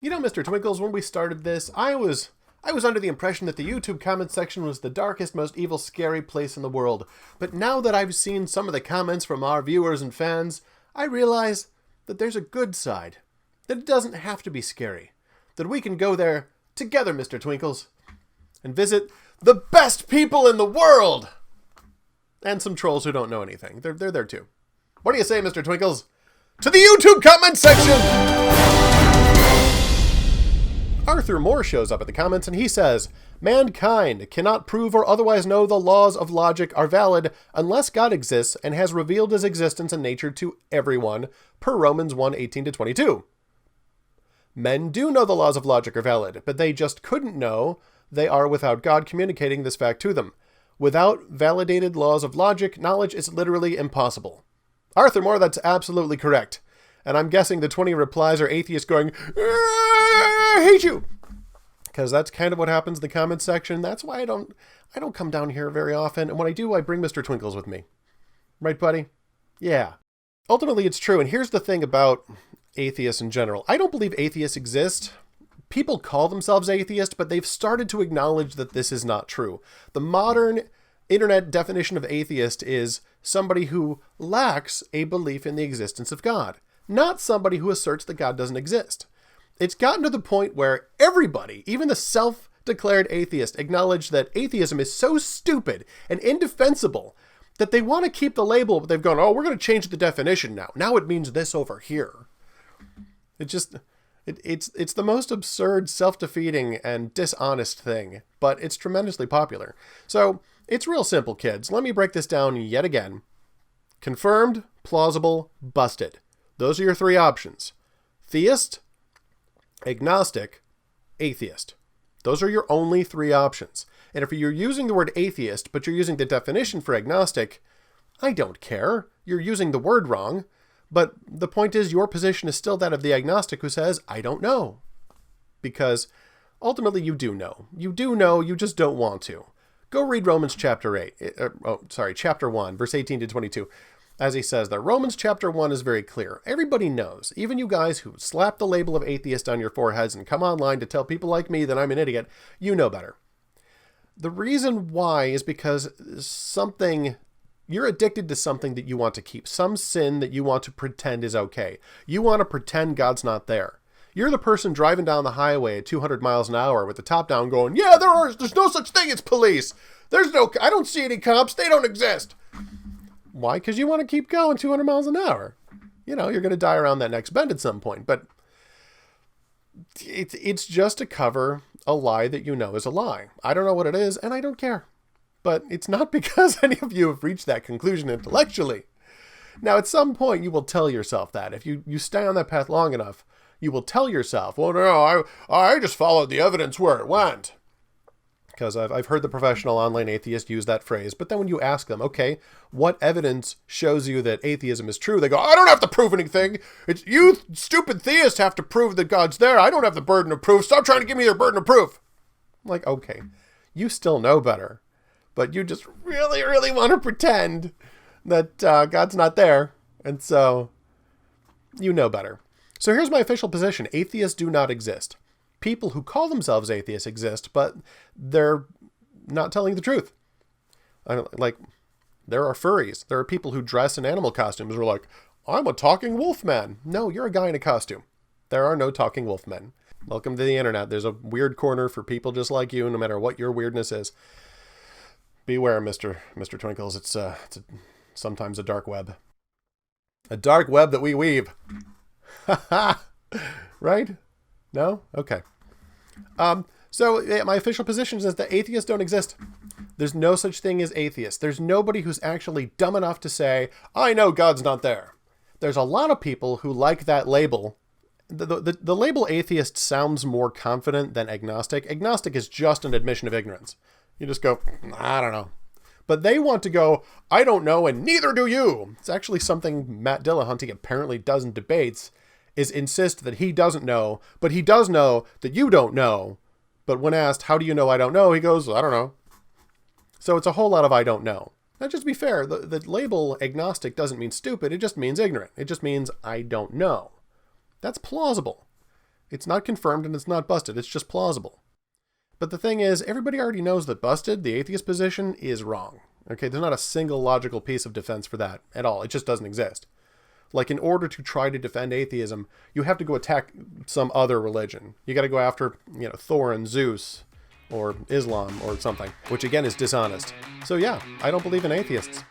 You know, Mr. Twinkles, when we started this, I was under the impression that the YouTube comment section was the darkest, most evil, scary place in the world. But now that I've seen some of the comments from our viewers and fans, I realize that there's a good side. That it doesn't have to be scary. That we can go there together, Mr. Twinkles, and visit the best people in the world! And some trolls who don't know anything. They're there too. What do you say, Mr. Twinkles? To the YouTube comment section! Arthur Moore shows up at the comments and he says, mankind cannot prove or otherwise know the laws of logic are valid unless God exists and has revealed his existence and nature to everyone, per Romans 1:18-22. Men do know the laws of logic are valid, but they just couldn't know they are without God communicating this fact to them. Without validated laws of logic, knowledge is literally impossible. Arthur Moore, that's absolutely correct. And I'm guessing the 20 replies are atheists going, I hate you! Because that's kind of what happens in the comments section. That's why I don't come down here very often. And when I do, I bring Mr. Twinkles with me. Right, buddy? Yeah. Ultimately, it's true. And here's the thing about atheists in general. I don't believe atheists exist. People call themselves atheists, but they've started to acknowledge that this is not true. The modern internet definition of atheist is somebody who lacks a belief in the existence of God, not somebody who asserts that God doesn't exist. It's gotten to the point where everybody, even the self-declared atheist, acknowledge that atheism is so stupid and indefensible that they want to keep the label, but they've gone, oh, we're going to change the definition now. Now it means this over here. It's the most absurd, self-defeating, and dishonest thing, but it's tremendously popular. So it's real simple, kids. Let me break this down yet again. Confirmed, plausible, busted. Those are your three options. Theist, agnostic, atheist. Those are your only three options. And if you're using the word atheist, but you're using the definition for agnostic, I don't care. You're using the word wrong. But the point is, your position is still that of the agnostic who says, I don't know. Because ultimately you do know. You do know, you just don't want to. Go read Romans chapter 1, verse 18-22. As he says there, Romans chapter 1 is very clear. Everybody knows, even you guys who slap the label of atheist on your foreheads and come online to tell people like me that I'm an idiot, you know better. The reason why is because you're addicted to something that you want to keep, some sin that you want to pretend is okay. You want to pretend God's not there. You're the person driving down the highway at 200 miles an hour with the top down going, yeah, there's no such thing as police. I don't see any cops. They don't exist. Why? Because you want to keep going 200 miles an hour. You know, you're going to die around that next bend at some point. But it's just to cover a lie that you know is a lie. I don't know what it is, and I don't care. But it's not because any of you have reached that conclusion intellectually. Now, at some point, you will tell yourself that. If you stay on that path long enough, you will tell yourself, well, no, I just followed the evidence where it went. Because I've heard the professional online atheist use that phrase. But then when you ask them, okay, what evidence shows you that atheism is true? They go, I don't have to prove anything. It's you stupid theists have to prove that God's there. I don't have the burden of proof. Stop trying to give me your burden of proof. I'm like, okay, you still know better. But you just really, really want to pretend that God's not there. And so you know better. So here's my official position. Atheists do not exist. People who call themselves atheists exist, but they're not telling the truth. There are furries. There are people who dress in animal costumes who are like, I'm a talking wolf man. No, you're a guy in a costume. There are no talking wolf men. Welcome to the internet. There's a weird corner for people just like you, no matter what your weirdness is. Beware, Mr. Twinkles. It's sometimes a dark web. A dark web that we weave. Right? No? Okay. So my official position is that atheists don't exist. There's no such thing as atheists. There's nobody who's actually dumb enough to say, I know God's not there. There's a lot of people who like that label. The label atheist sounds more confident than agnostic. Agnostic is just an admission of ignorance. You just go, I don't know. But they want to go, I don't know, and neither do you. It's actually something Matt Dillahunty apparently does in debates, is insist that he doesn't know, but he does know that you don't know. But when asked, how do you know I don't know? He goes, I don't know. So it's a whole lot of I don't know. Now, just to be fair, the label agnostic doesn't mean stupid. It just means ignorant. It just means I don't know. That's plausible. It's not confirmed and it's not busted. It's just plausible. But the thing is, everybody already knows that busted, the atheist position, is wrong. Okay, there's not a single logical piece of defense for that at all. It just doesn't exist. Like, in order to try to defend atheism, you have to go attack some other religion. You got to go after, Thor and Zeus, or Islam, or something, which again is dishonest. So yeah, I don't believe in atheists.